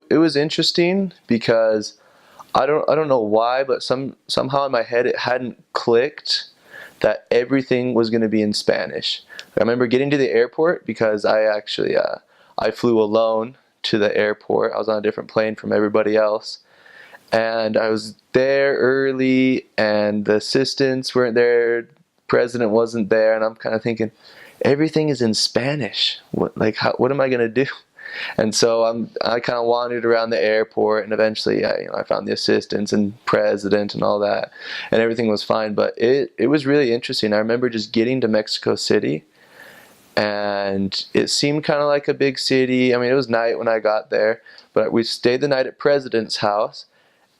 it was interesting because I don't know why, but somehow in my head it hadn't clicked that everything was going to be in Spanish. I remember getting to the airport because I flew alone to the airport. I was on a different plane from everybody else, and I was there early, and the assistants weren't there, president wasn't there, and I'm kind of thinking, everything is in Spanish. What am I going to do? And so I kind of wandered around the airport, and eventually I found the assistants and president and all that, and everything was fine. But it was really interesting. I remember just getting to Mexico City, and it seemed kind of like a big city. I mean, it was night when I got there, but we stayed the night at President's house,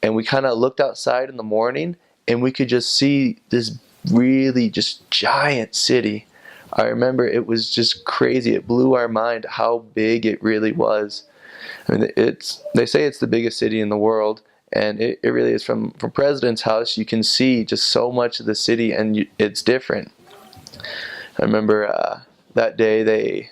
and we kind of looked outside in the morning, and we could just see this really just giant city. I remember it was just crazy. It blew our mind how big it really was. I mean, they say it's the biggest city in the world, and it really is. From President's house, you can see just so much of the city, and it's different. I remember that day they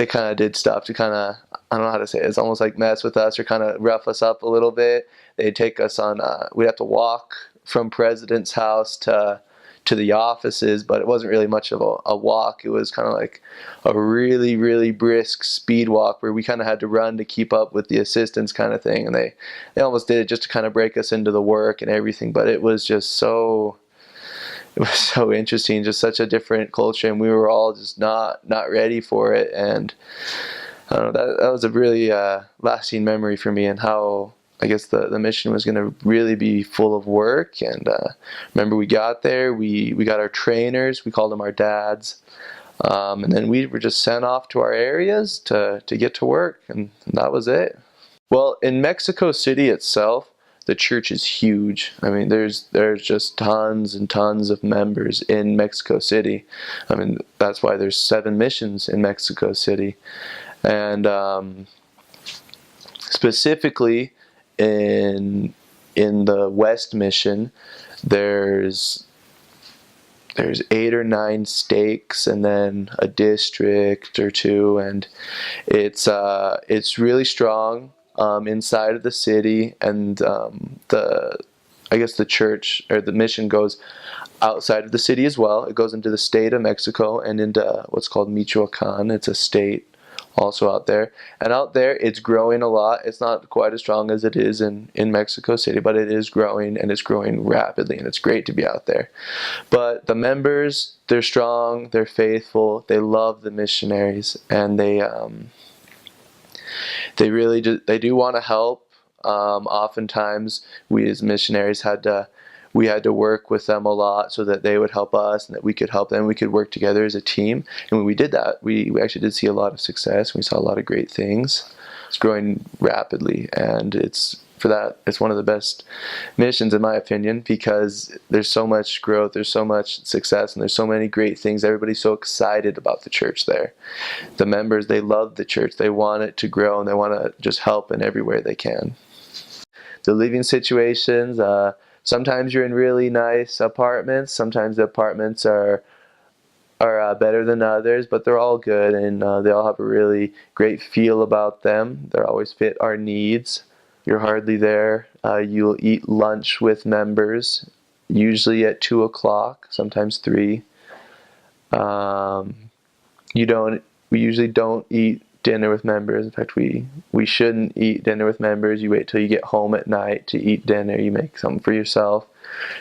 kind of did stuff to kind of, I don't know how to say it. It's almost like mess with us or kind of rough us up a little bit. They'd take us on. We'd have to walk from President's house to the offices, but it wasn't really much of a walk. It was kind of like a really, really brisk speed walk where we kind of had to run to keep up with the assistants kind of thing. And they almost did it just to kind of break us into the work and everything. But it was so interesting, just such a different culture, and we were all just not ready for it. And I don't know, that was a really lasting memory for me, and how I guess the mission was going to really be full of work. And remember, we got there, we got our trainers, we called them our dads, and then we were just sent off to our areas to get to work, and that was it. Well, in Mexico City itself, the church is huge. I mean, there's just tons and tons of members in Mexico City. I mean, that's why there's 7 missions in Mexico City. And specifically in the West Mission, there's 8 or 9 stakes, and then a district or 2, and it's really strong inside of the city. And I guess the church or the mission goes outside of the city as well. It goes into the state of Mexico and into what's called Michoacan. It's a state also out there. And out there, it's growing a lot. It's not quite as strong as it is in Mexico City, but it is growing, and it's growing rapidly, and it's great to be out there. But the members, they're strong, they're faithful, they love the missionaries, and they really do want to help. Oftentimes, we as missionaries had to work with them a lot so that they would help us and that we could help them. We could work together as a team. And when we did that, we actually did see a lot of success. We saw a lot of great things. It's growing rapidly, and it's one of the best missions in my opinion, because there's so much growth, there's so much success, and there's so many great things. Everybody's so excited about the church there. The members, they love the church. They want it to grow, and they want to just help in every way they can. The living situations, sometimes you're in really nice apartments. Sometimes the apartments are better than others, but they're all good, and they all have a really great feel about them. They always fit our needs. You're hardly there. You'll eat lunch with members, usually at 2 o'clock, sometimes 3. We usually don't eat dinner with members. In fact, we shouldn't eat dinner with members. You wait till you get home at night to eat dinner. You make something for yourself.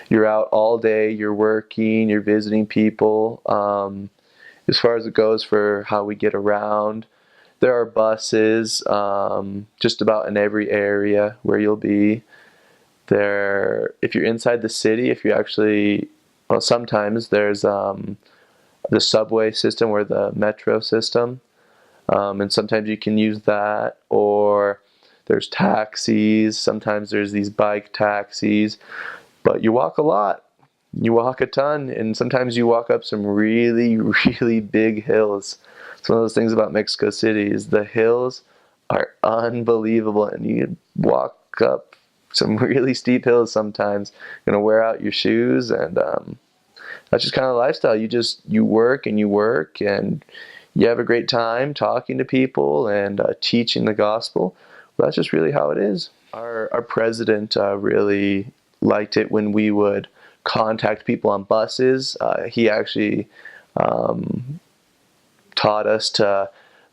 You're out all day. You're working. You're visiting people. As far as it goes for how we get around, there are buses just about in every area where you'll be. If you're inside the city, sometimes there's the subway system or the metro system. And sometimes you can use that, or there's taxis. Sometimes there's these bike taxis, but you walk a lot. You walk a ton, and sometimes you walk up some really, really big hills. It's one of those things about Mexico City is the hills are unbelievable, and you walk up some really steep hills sometimes. You're gonna wear out your shoes, and that's just kind of the lifestyle. You work and you work, and you have a great time talking to people and teaching the gospel. Well, that's just really how it is. Our president really liked it when we would contact people on buses. He actually taught us to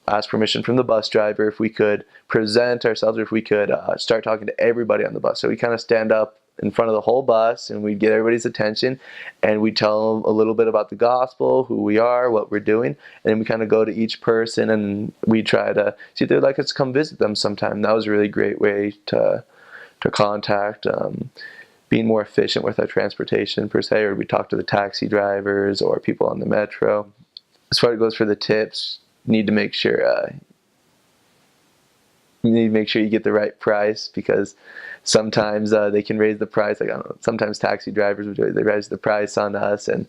ask permission from the bus driver if we could present ourselves, or if we could start talking to everybody on the bus. So we kind of stand up in front of the whole bus and we'd get everybody's attention, and we'd tell them a little bit about the gospel, who we are, what we're doing, and then we kind of go to each person and we try to see if they'd like us to come visit them sometime. That was a really great way to contact, being more efficient with our transportation per se, or we talk to the taxi drivers or people on the metro. As far as it goes for the tips, you need to make sure you get the right price, because sometimes they can raise the price. Like, I don't know, sometimes taxi drivers they raise the price on us, and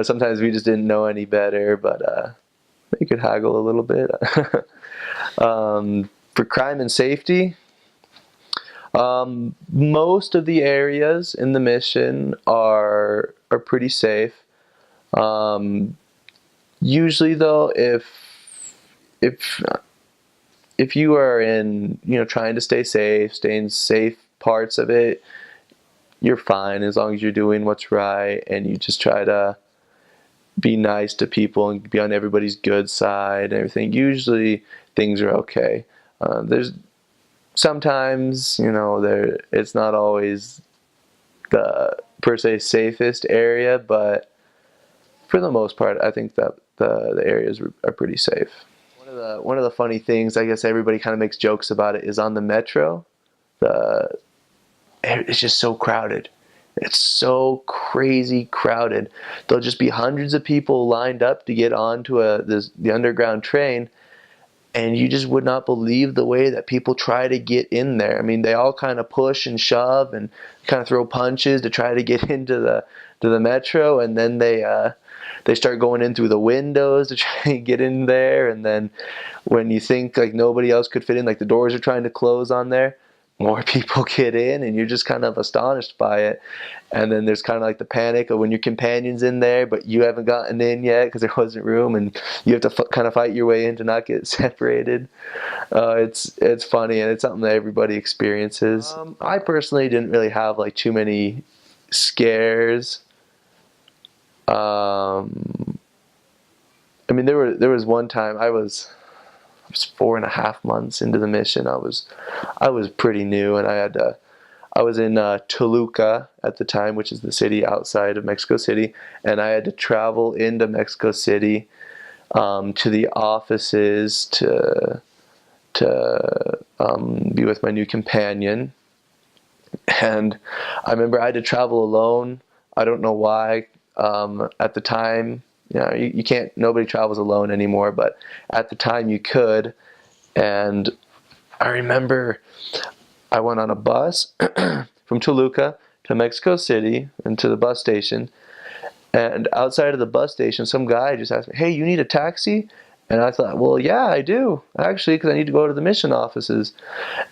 sometimes we just didn't know any better, but you could haggle a little bit. For crime and safety, most of the areas in the mission are pretty safe. Usually though, if you are in, trying to stay in safe parts of it, you're fine as long as you're doing what's right and you just try to be nice to people and be on everybody's good side and everything. Usually things are okay. There's sometimes, it's not always the per se safest area, but for the most part, I think that the areas are pretty safe. One of the funny things, I guess everybody kind of makes jokes about it, is on the metro. It's just so crowded. It's so crazy crowded. There'll just be hundreds of people lined up to get onto the underground train, and you just would not believe the way that people try to get in there. I mean, they all kind of push and shove and kind of throw punches to try to get into the metro, and then they start going in through the windows to try and get in there, and then when you think like nobody else could fit in, like the doors are trying to close on there, more people get in, and you're just kind of astonished by it. And then there's kind of like the panic of when your companion's in there, but you haven't gotten in yet because there wasn't room, and you have to kind of fight your way in to not get separated. It's funny, and it's something that everybody experiences. I personally didn't really have like too many scares. I mean, there was one time I was 4.5 months into the mission. I was pretty new, and I was in Toluca at the time, which is the city outside of Mexico City, and I had to travel into Mexico City to the offices to be with my new companion. And I remember I had to travel alone. I don't know why. At the time, you can't, nobody travels alone anymore, but at the time you could. And I remember I went on a bus from Toluca to Mexico City and to the bus station. And outside of the bus station, some guy just asked me, "Hey, you need a taxi?" And I thought, well, yeah, I do, actually, because I need to go to the mission offices.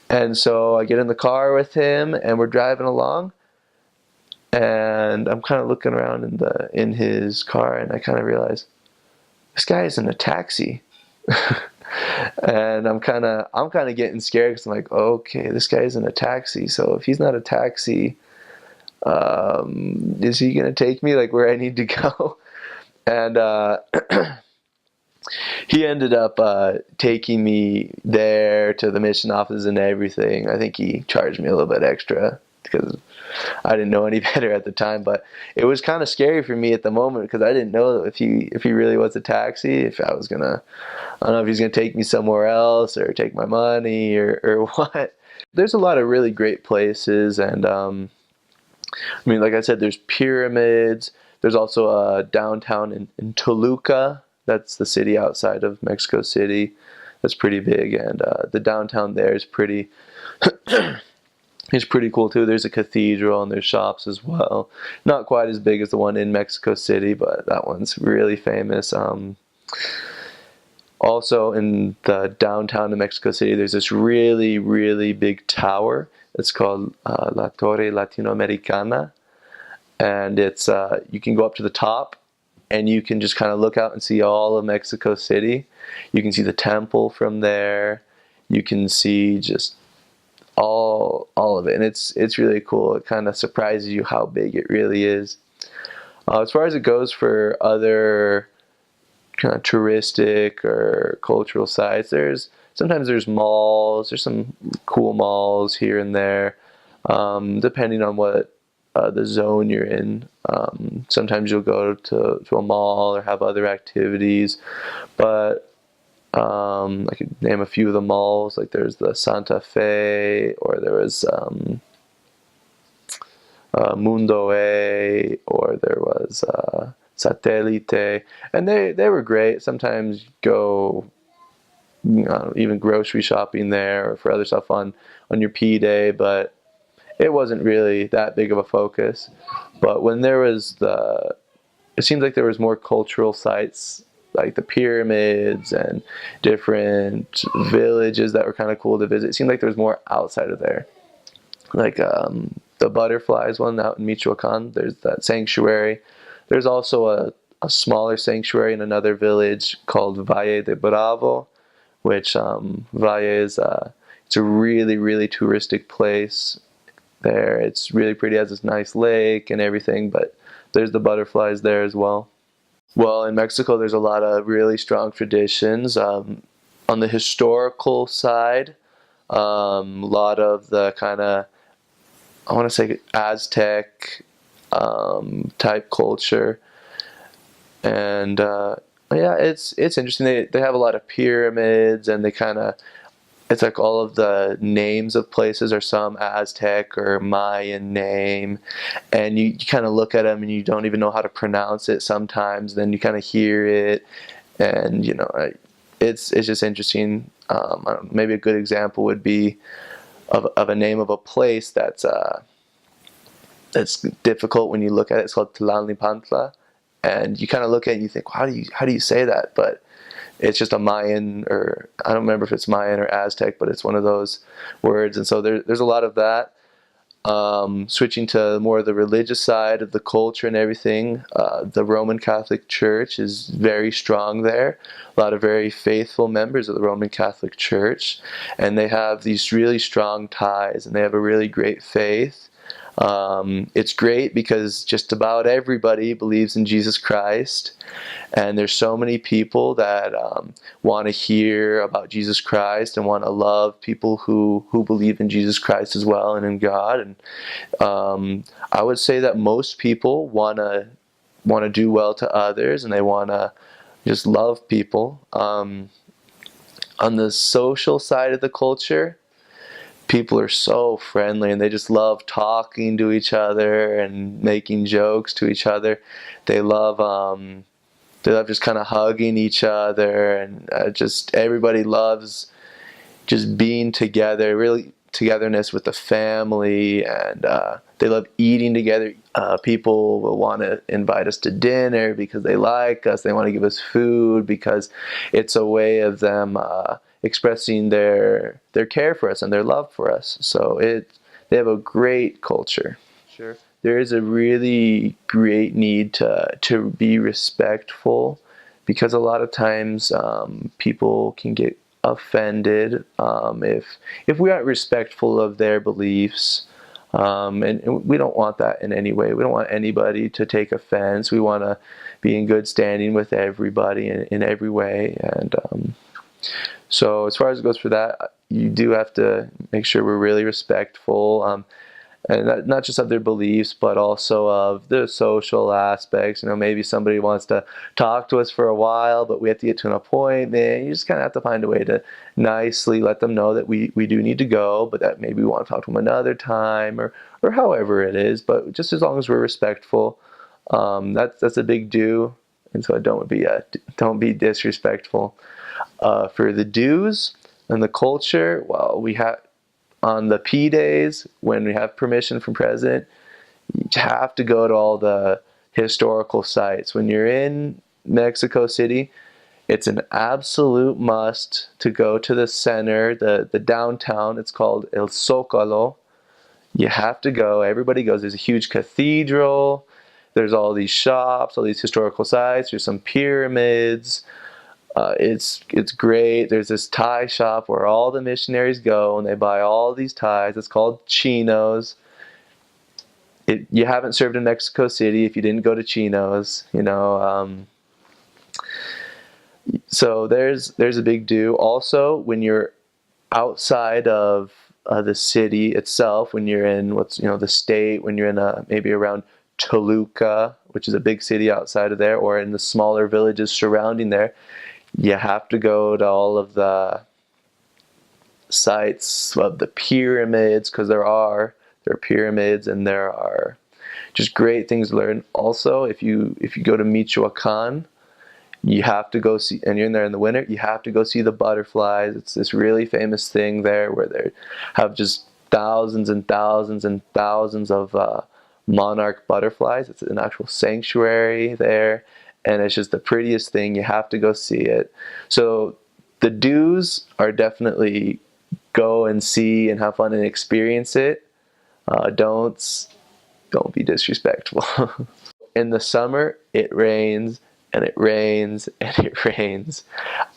And so I get in the car with him, and we're driving along. And I'm kind of looking around in his car, and I kind of realize this guy isn't a taxi. And I'm kind of getting scared, because I'm like, okay, this guy isn't a taxi. So if he's not a taxi, is he gonna take me like where I need to go? And he ended up taking me there to the mission office and everything. I think he charged me a little bit extra because I didn't know any better at the time, but it was kind of scary for me at the moment, because I didn't know if he really was a taxi, if I don't know if he's gonna take me somewhere else or take my money or what. There's a lot of really great places, and I mean, like I said, there's pyramids. There's also a downtown in Toluca. That's the city outside of Mexico City. That's pretty big, and the downtown there is pretty. It's pretty cool too. There's a cathedral and there's shops as well. Not quite as big as the one in Mexico City, but that one's really famous. Also in the downtown of Mexico City, there's this really, really big tower. It's called La Torre Latinoamericana. And it's you can go up to the top, and you can just kind of look out and see all of Mexico City. You can see the temple from there. You can see just all of it, and it's really cool. It kind of surprises you how big it really is. As far as it goes for other kind of touristic or cultural sites, sometimes there's malls. There's some cool malls here and there, depending on what the zone you're in. Sometimes you'll go to a mall or have other activities, but I could name a few of the malls. Like there's the Santa Fe, or there was Mundo A, or there was Satellite, and they were great. Sometimes go even grocery shopping there or for other stuff on your P day, but it wasn't really that big of a focus. But when it seems like there was more cultural sites, like the pyramids and different villages that were kind of cool to visit. It seemed like there was more outside of there. Like the butterflies one out in Michoacan, there's that sanctuary. There's also a smaller sanctuary in another village called Valle de Bravo, which Valle is it's a really, really touristic place there. It's really pretty. It has this nice lake and everything, but there's the butterflies there as well. Well, in Mexico, there's a lot of really strong traditions. On the historical side, a lot of the kind of, I want to say, Aztec type culture. And yeah, it's interesting. They have a lot of pyramids, and they kind of, it's like all of the names of places are some Aztec or Mayan name, and you kind of look at them and you don't even know how to pronounce it sometimes. Then you kind of hear it, and it's just interesting. Maybe a good example would be of a name of a place that's difficult when you look at it. It's called Tlalnepantla, and you kind of look at it and you think, how do you say that? But it's just a Mayan, or I don't remember if it's Mayan or Aztec, but it's one of those words. And so there's a lot of that. Switching to more of the religious side of the culture and everything, the Roman Catholic Church is very strong there. A lot of very faithful members of the Roman Catholic Church, and they have these really strong ties, and they have a really great faith. It's great because just about everybody believes in Jesus Christ, and there's so many people that want to hear about Jesus Christ and want to love people who believe in Jesus Christ as well and in God. And I would say that most people want to do well to others, and they want to just love people. On the social side of the culture, people are so friendly, and they just love talking to each other and making jokes to each other. They love just kind of hugging each other, and just everybody loves just being together, really togetherness with the family, and they love eating together. People will want to invite us to dinner because they like us. They want to give us food because it's a way of them expressing their care for us and their love for us. So they have a great culture. Sure. There is a really great need to be respectful, because a lot of times people can get offended if we aren't respectful of their beliefs. And we don't want that in any way. We don't want anybody to take offense. We want to be in good standing with everybody in every way. And so as far as it goes for that, you do have to make sure we're really respectful, and not just of their beliefs, but also of the social aspects. Maybe somebody wants to talk to us for a while, but we have to get to an appointment. You just kind of have to find a way to nicely let them know that we do need to go, but that maybe we want to talk to them another time, or however it is. But just as long as we're respectful, that's a big do. And so don't be disrespectful. For the do's and the culture, well, we have on the P days, when we have permission from President, you have to go to all the historical sites. When you're in Mexico City, it's an absolute must to go to the center, the downtown. It's called El Zócalo. You have to go. Everybody goes. There's a huge cathedral. there's all these shops, all these historical sites. There's some pyramids. It's great. There's this Thai shop where all the missionaries go and they buy all these Thais. It's called Chinos. You haven't served in Mexico City if you didn't go to Chinos, you know. So there's a big do. Also, when you're outside of the city itself, when you're in the state, when you're in maybe around Toluca, which is a big city outside of there, or in the smaller villages surrounding there, you have to go to all of the sites of the pyramids, because there are pyramids, and there are just great things to learn. Also, if you go to Michoacan, you have to go see, and you're in there in the winter, you have to go see the butterflies. It's this really famous thing there where they have just thousands and thousands and thousands of monarch butterflies. It's an actual sanctuary there, and it's just the prettiest thing. You have to go see it. So the do's are definitely go and see and have fun and experience it. Don't be disrespectful. In the summer, it rains and it rains and it rains.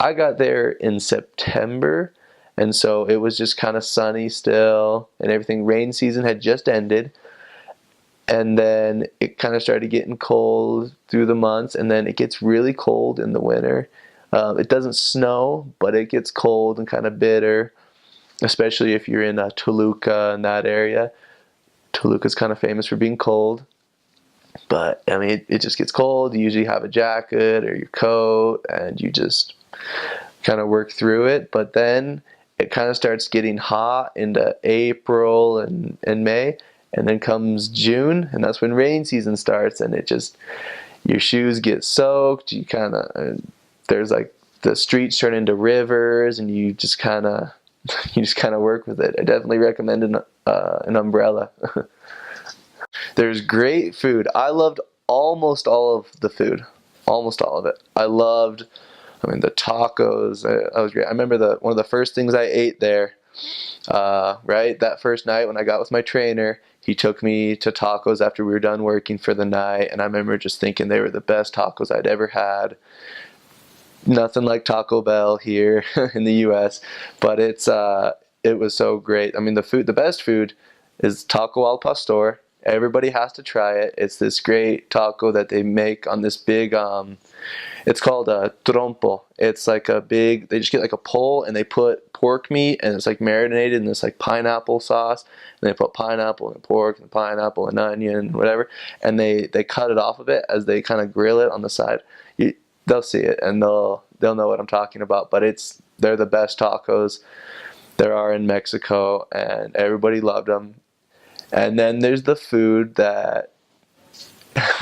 I got there in September, and so it was just kind of sunny still and everything. Rain season had just ended, and then it kind of started getting cold through the months, and then it gets really cold in the winter. It doesn't snow, but it gets cold and kind of bitter, especially if you're in Toluca and that area. Toluca's kind of famous for being cold. But, I mean, it just gets cold. You usually have a jacket or your coat, and you just kind of work through it. But then it kind of starts getting hot into April and May. And then comes June, and that's when rain season starts. And your shoes get soaked. There's like the streets turn into rivers, and you just kind of work with it. I definitely recommend an umbrella. There's great food. I loved almost all of the food. Almost all of it. I mean, the tacos. That was great. I remember one of the first things I ate there, right? That first night when I got with my trainer, he took me to tacos after we were done working for the night. And I remember just thinking they were the best tacos I'd ever had. Nothing like Taco Bell here in the U.S., but it was so great. I mean, the best food is taco al pastor. Everybody has to try it. It's this great taco that they make on this big, it's called a trompo. It's like they just get like a pole and they put pork meat and it's like marinated in this like pineapple sauce. And they put pineapple and pork and pineapple and onion and whatever. And they cut it off of it as they kind of grill it on the side. They'll see it and they'll know what I'm talking about. But they're the best tacos there are in Mexico, and everybody loved them. And then there's the food that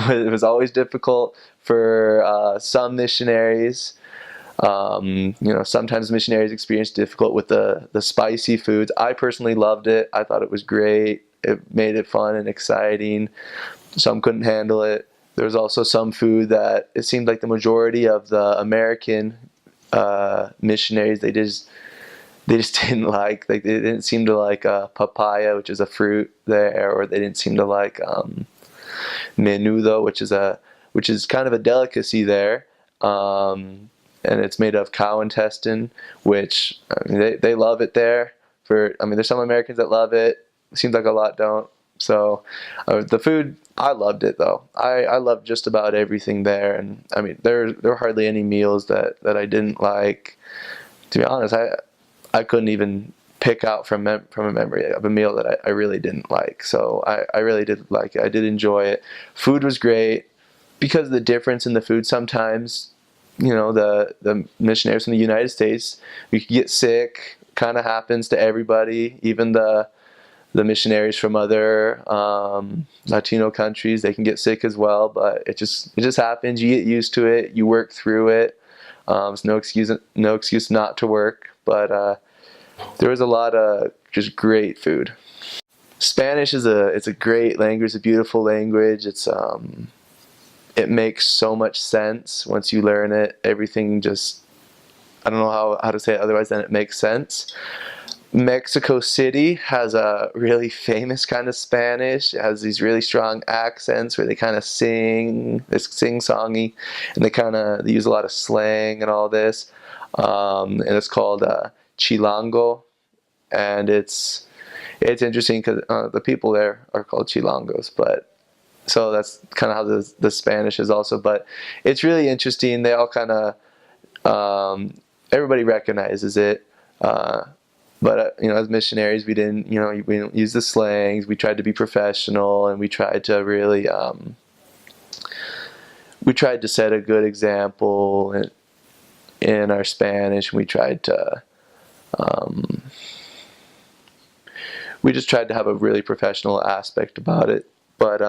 it was always difficult for some missionaries. Sometimes missionaries experience difficult with the spicy foods. I personally loved it. I thought it was great. It made it fun and exciting. Some couldn't handle it. There was also some food that it seemed like the majority of the American missionaries, they just didn't like. Like they didn't seem to like papaya, which is a fruit there, or they didn't seem to like menudo, which is kind of a delicacy there, and it's made of cow intestine, which I mean, they love it there. There's some Americans that love it. It seems like a lot don't. So the food, I loved it though. I loved just about everything there, and I mean there were hardly any meals that I didn't like. To be honest, I couldn't even pick out from a memory of a meal that I really didn't like. So I really did like it. I did enjoy it. Food was great because of the difference in the food. Sometimes, the missionaries from the United States, we could get sick. Kind of happens to everybody, even the missionaries from other Latino countries. They can get sick as well, but it just happens. You get used to it. You work through it. There's no excuse not to work. But there was a lot of just great food. Spanish it's a great language. It's a beautiful language. It makes so much sense once you learn it. Everything just, I don't know how to say it otherwise than it makes sense. Mexico City has a really famous kind of Spanish. It has these really strong accents where they kind of it's sing-songy, and they use a lot of slang and all this. And it's called Chilango, and it's interesting because the people there are called Chilangos, but so that's kind of how the Spanish is also. But it's really interesting. They all kind of everybody recognizes it. But as missionaries, we didn't use the slangs. We tried to be professional, and we tried to really set a good example in our Spanish. We just tried to have a really professional aspect about it. But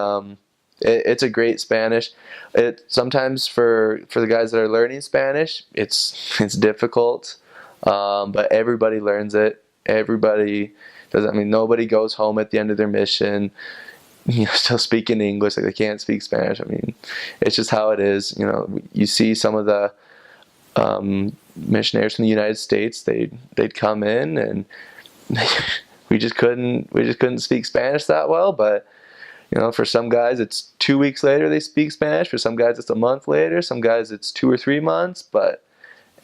it's a great Spanish. It sometimes for the guys that are learning Spanish, it's difficult. But everybody learns it. Everybody does. I mean, nobody goes home at the end of their mission, still speaking English. Like, they can't speak Spanish. I mean, it's just how it is. You see some of the missionaries from the United States. They'd come in, and we just couldn't speak Spanish that well. But for some guys, it's 2 weeks later they speak Spanish. For some guys, it's a month later. Some guys, it's 2 or 3 months. But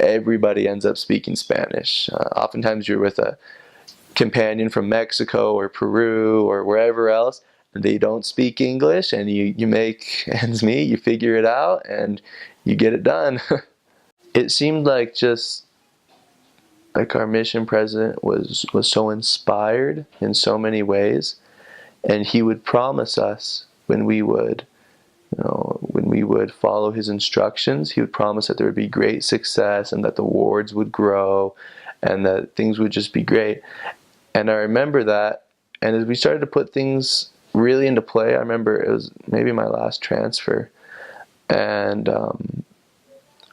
everybody ends up speaking Spanish. Oftentimes you're with a companion from Mexico or Peru or wherever else, and they don't speak English, and you make ends meet, you figure it out, and you get it done. It seemed like our mission president was so inspired in so many ways, and he would promise us when we would follow his instructions, he would promise that there would be great success and that the wards would grow and that things would just be great. And I remember that. And as we started to put things really into play, I remember it was maybe my last transfer. And I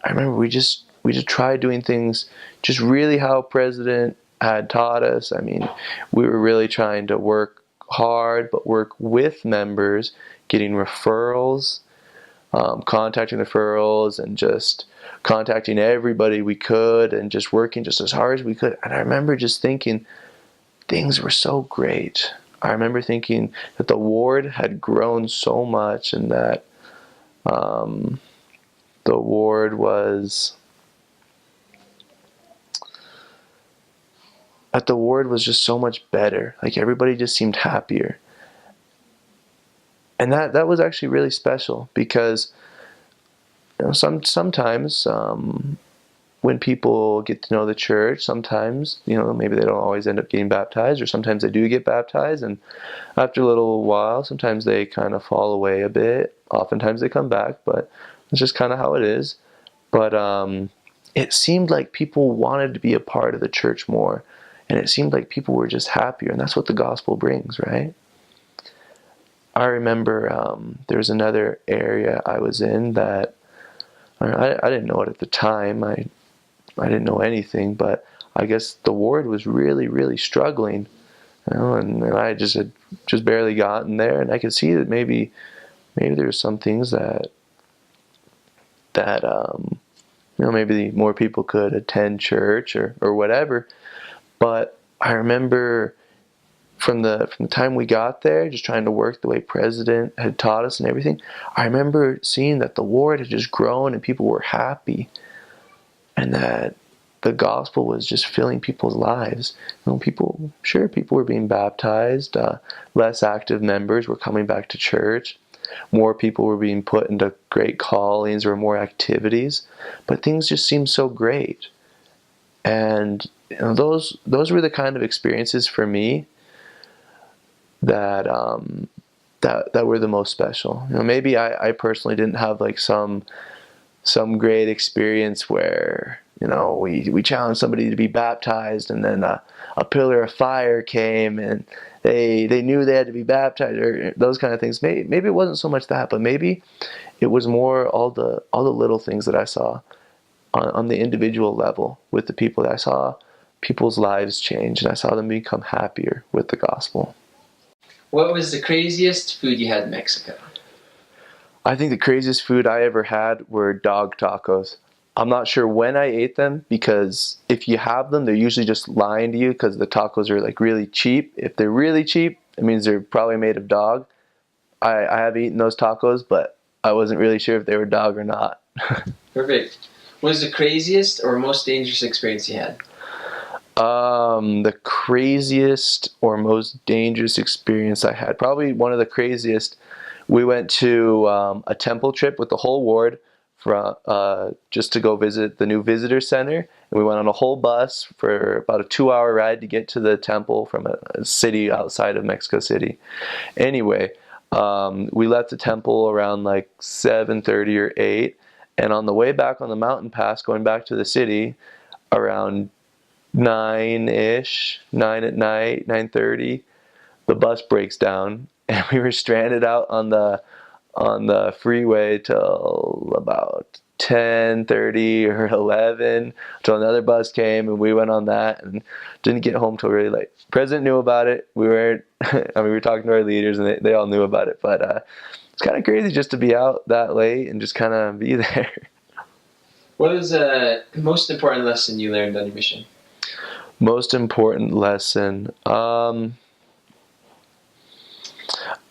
remember we just tried doing things just really how President had taught us. I mean, we were really trying to work hard, but work with members, getting referrals, contacting referrals, and just contacting everybody we could, and just working just as hard as we could. And I remember just thinking things were so great. I remember thinking that the ward had grown so much, and that the ward was just so much better. Like, everybody just seemed happier. And that was actually really special, because sometimes when people get to know the church, sometimes maybe they don't always end up getting baptized, or sometimes they do get baptized, and after a little while sometimes they kind of fall away a bit. Oftentimes they come back, but it's just kind of how it is. But it seemed like people wanted to be a part of the church more, and it seemed like people were just happier, and that's what the gospel brings, right? I remember there was another area I was in that I didn't know it at the time. I didn't know anything, but I guess the ward was really, really struggling. And I just had barely gotten there, and I could see that maybe there's some things that maybe more people could attend church or whatever. But I remember from the time we got there, just trying to work the way President had taught us and everything, I remember seeing that the ward had just grown and people were happy, and that the gospel was just filling people's lives. People were being baptized, less active members were coming back to church, more people were being put into great callings or more activities, but things just seemed so great. And those were the kind of experiences for me that were the most special. Maybe I personally didn't have like some great experience where we challenged somebody to be baptized, and then a pillar of fire came and they knew they had to be baptized, or those kind of things. Maybe it wasn't so much that, but maybe it was more all the little things that I saw on the individual level with the people, that I saw people's lives change, and I saw them become happier with the gospel. What was the craziest food you had in Mexico? I think the craziest food I ever had were dog tacos. I'm not sure when I ate them, because if you have them, they're usually just lying to you because the tacos are like really cheap. If they're really cheap, it means they're probably made of dog. I have eaten those tacos, but I wasn't really sure if they were dog or not. Perfect. What was the craziest or most dangerous experience you had? The craziest or most dangerous experience I had, probably one of the craziest. We went to a temple trip with the whole ward for just to go visit the new visitor center. And we went on a whole bus for about a 2-hour ride to get to the temple from a city outside of Mexico City. Anyway, we left the temple around like 7:30 or 8, and on the way back on the mountain pass, going back to the city, around 9-ish, 9 at night, 9:30, the bus breaks down, and we were stranded out on the freeway till about 10:30 or 11, until another bus came, and we went on that and didn't get home till really late. President knew about it. We weren't. I mean, we were talking to our leaders, and they all knew about it. But it's kind of crazy just to be out that late and just kind of be there. What was the most important lesson you learned on your mission? Most important lesson. I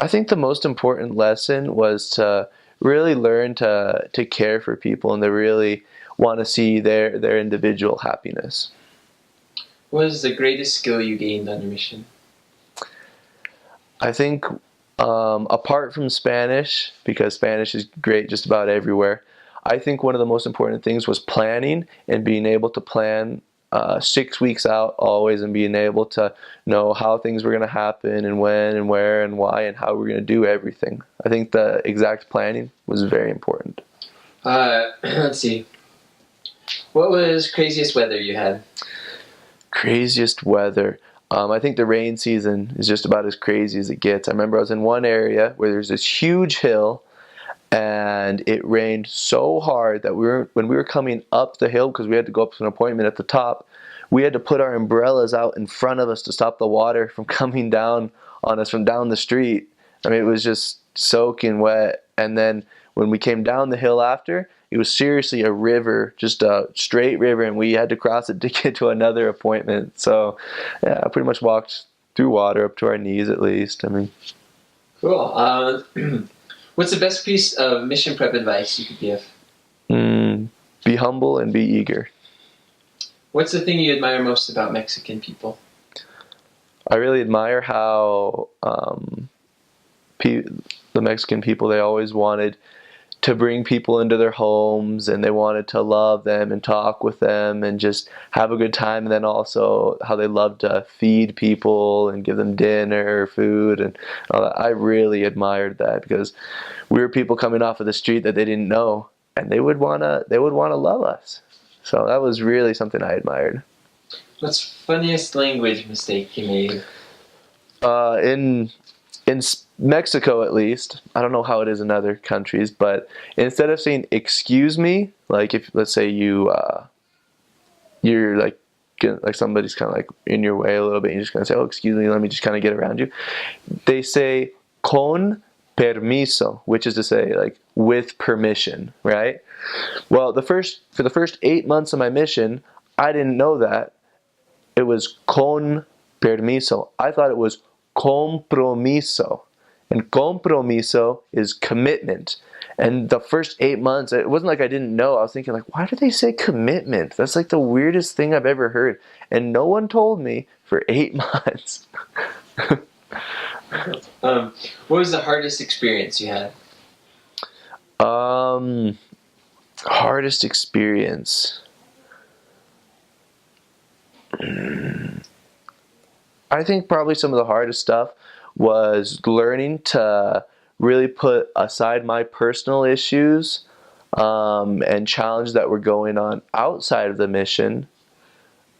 think the most important lesson was to really learn to care for people and to really want to see their individual happiness. What was the greatest skill you gained on your mission? I think apart from Spanish, because Spanish is great just about everywhere, I think one of the most important things was planning and being able to plan 6 weeks out always, and being able to know how things were going to happen and when and where and why and how we're going to do everything. I think the exact planning was very important. Let's see. What was craziest weather you had? Craziest weather. I think the rain season is just about as crazy as it gets. I remember I was in one area where there's this huge hill, and it rained so hard that when we were coming up the hill, because we had to go up to an appointment at the top, we had to put our umbrellas out in front of us to stop the water from coming down on us from down the street. I mean, it was just soaking wet. And then when we came down the hill after, it was seriously a river, just a straight river, and we had to cross it to get to another appointment. So yeah, I pretty much walked through water up to our knees at least. I mean, Cool. What's the best piece of mission prep advice you could give? Be humble and be eager. What's the thing you admire most about Mexican people? I really admire how the Mexican people, they always wanted to bring people into their homes, and they wanted to love them and talk with them and just have a good time. And then also how they love to feed people and give them dinner, food, and all that. I really admired that, because we were people coming off of the street that they didn't know, and they would wanna love us. So that was really something I admired. What's funniest language mistake you made? In Mexico, at least, I don't know how it is in other countries, but instead of saying "excuse me," like if let's say you're like somebody's kind of like in your way a little bit, and you're just gonna say, "Oh, excuse me, let me just kind of get around you," they say "con permiso," which is to say like with permission, right? Well, for the first 8 months of my mission, I didn't know that it was con permiso. I thought it was compromiso. And compromiso is commitment. And the first 8 months, it wasn't like I didn't know. I was thinking, like, why do they say commitment? That's like the weirdest thing I've ever heard. And no one told me for 8 months. What was the hardest experience you had? Hardest experience. I think probably some of the hardest stuff was learning to really put aside my personal issues and challenges that were going on outside of the mission,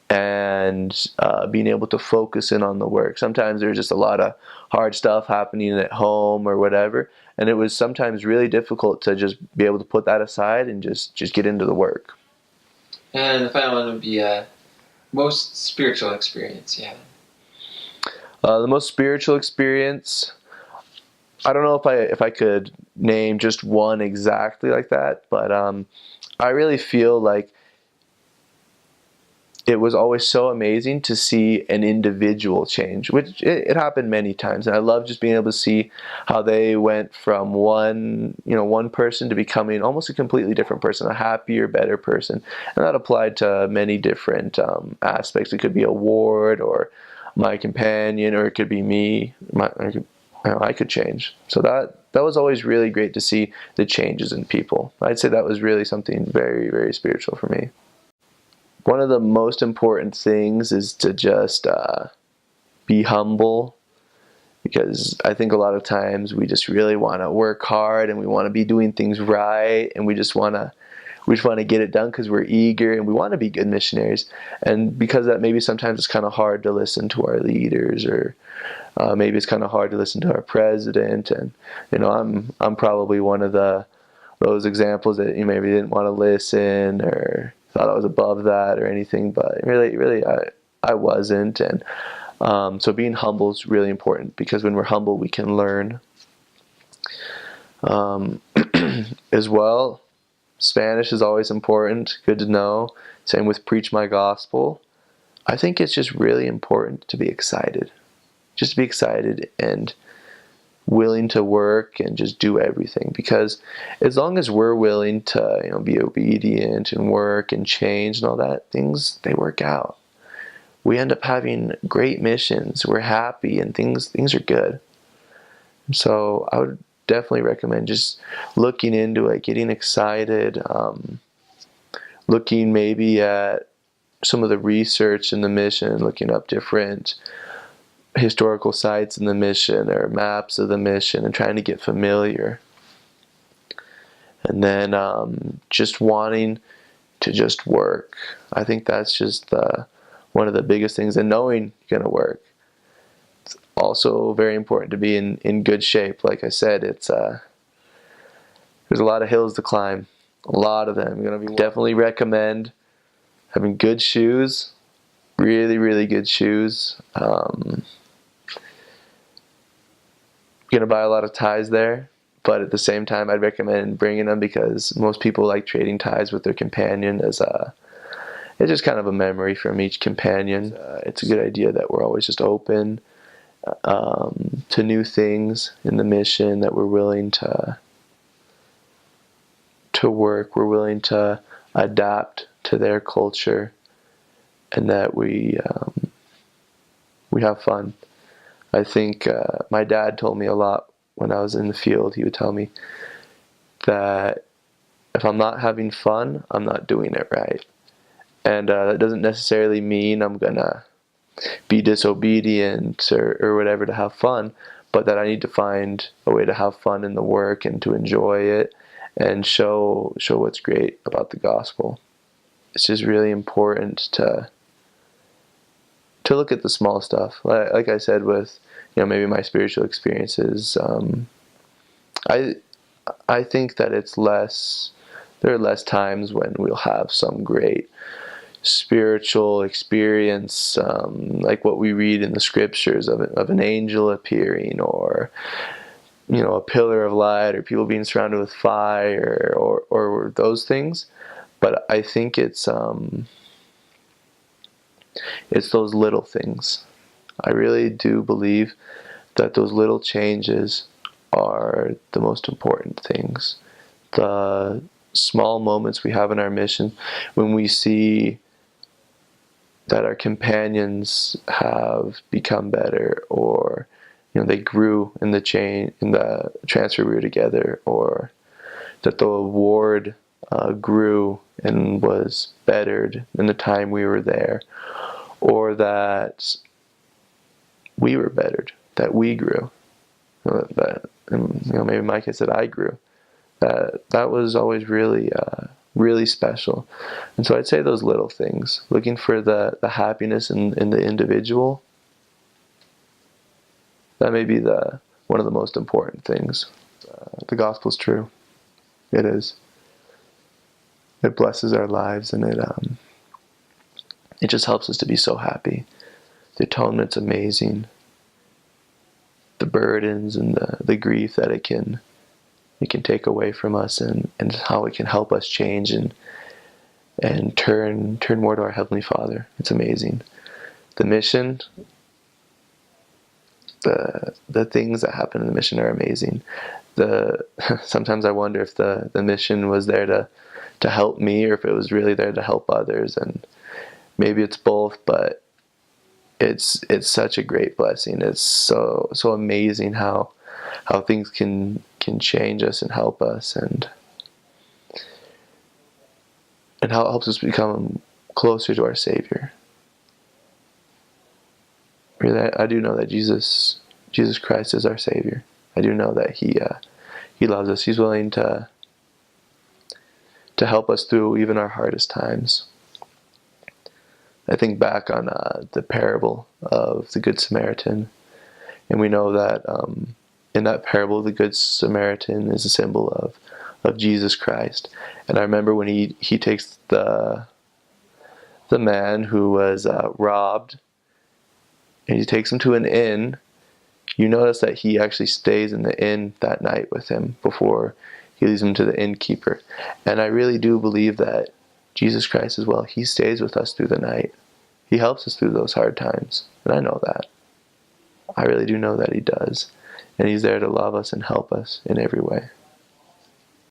and being able to focus in on the work. Sometimes there's just a lot of hard stuff happening at home or whatever, and it was sometimes really difficult to just be able to put that aside and just get into the work. And the final one would be most spiritual experience you had. The most spiritual experience, I don't know if I could name just one exactly like that, but I really feel like it was always so amazing to see an individual change, which it happened many times. And I love just being able to see how they went from one person to becoming almost a completely different person, a happier, better person. And that applied to many different aspects. It could be a ward or my companion, or it could be me. I could change. So that was always really great to see the changes in people. I'd say that was really something very, very spiritual for me. One of the most important things is to just be humble, because I think a lot of times we just really want to work hard and we want to be doing things right, and we just want to get it done because we're eager and we want to be good missionaries. And because that, maybe sometimes it's kind of hard to listen to our leaders, or maybe it's kind of hard to listen to our president. And I'm probably one of those examples that you maybe didn't want to listen, or thought I was above that or anything, but really I wasn't. And so being humble is really important, because when we're humble we can learn. As well, Spanish is always important, good to know. Same with Preach My Gospel. I think it's just really important to be excited. Just to be excited and willing to work and just do everything, because as long as we're willing to be obedient and work and change and all that, things, they work out. We end up having great missions, we're happy, and things are good. So I would definitely recommend just looking into it, getting excited, looking maybe at some of the research in the mission, looking up different historical sites in the mission or maps of the mission, and trying to get familiar. And then just wanting to just work. I think that's just one of the biggest things, and knowing you're going to work. It's also very important to be in good shape. Like I said, there's a lot of hills to climb, a lot of them. Definitely recommend having good shoes, really, really good shoes. Going to buy a lot of ties there, but at the same time I'd recommend bringing them, because most people like trading ties with their companion, as it's just kind of a memory from each companion. It's a good idea that we're always just open to new things in the mission, that we're willing to work, we're willing to adapt to their culture, and that we have fun. I think my dad told me a lot when I was in the field. He would tell me that if I'm not having fun, I'm not doing it right. And that doesn't necessarily mean I'm going to be disobedient or whatever to have fun, but that I need to find a way to have fun in the work and to enjoy it and show what's great about the gospel. It's just really important to look at the small stuff. Like I said, with maybe my spiritual experiences, I think that there are less times when we'll have some great spiritual experience, like what we read in the scriptures of an angel appearing, or a pillar of light, or people being surrounded with fire, or those things. But I think it's those little things. I really do believe that those little changes are the most important things. The small moments we have in our mission, when we see that our companions have become better, or they grew in the transfer we were together, or that the ward grew and was bettered in the time we were there, or that we were bettered, that we grew. Maybe Mike said I grew. That was always really, really special. And so I'd say those little things, looking for the happiness in the individual, that may be one of the most important things. The gospel's true. It is. It blesses our lives, and it just helps us to be so happy. The atonement's amazing. The burdens and the grief that it can it can take away from us, and how it can help us change and turn more to our Heavenly Father. It's amazing. The mission, the things that happen in the mission are amazing. Sometimes I wonder if the mission was there to help me, or if it was really there to help others, and maybe it's both, but it's such a great blessing. It's so amazing how things can change us and help us, and how it helps us become closer to our Savior. Really, I do know that Jesus Christ is our Savior. I do know that He loves us. He's willing to help us through even our hardest times. I think back on the parable of the Good Samaritan, and we know that in that parable, the Good Samaritan is a symbol of Jesus Christ. And I remember when he takes the man who was robbed, and he takes him to an inn. You notice that he actually stays in the inn that night with him before he leaves him to the innkeeper. And I really do believe that Jesus Christ as well, He stays with us through the night. He helps us through those hard times. And I know that. I really do know that He does. And He's there to love us and help us in every way.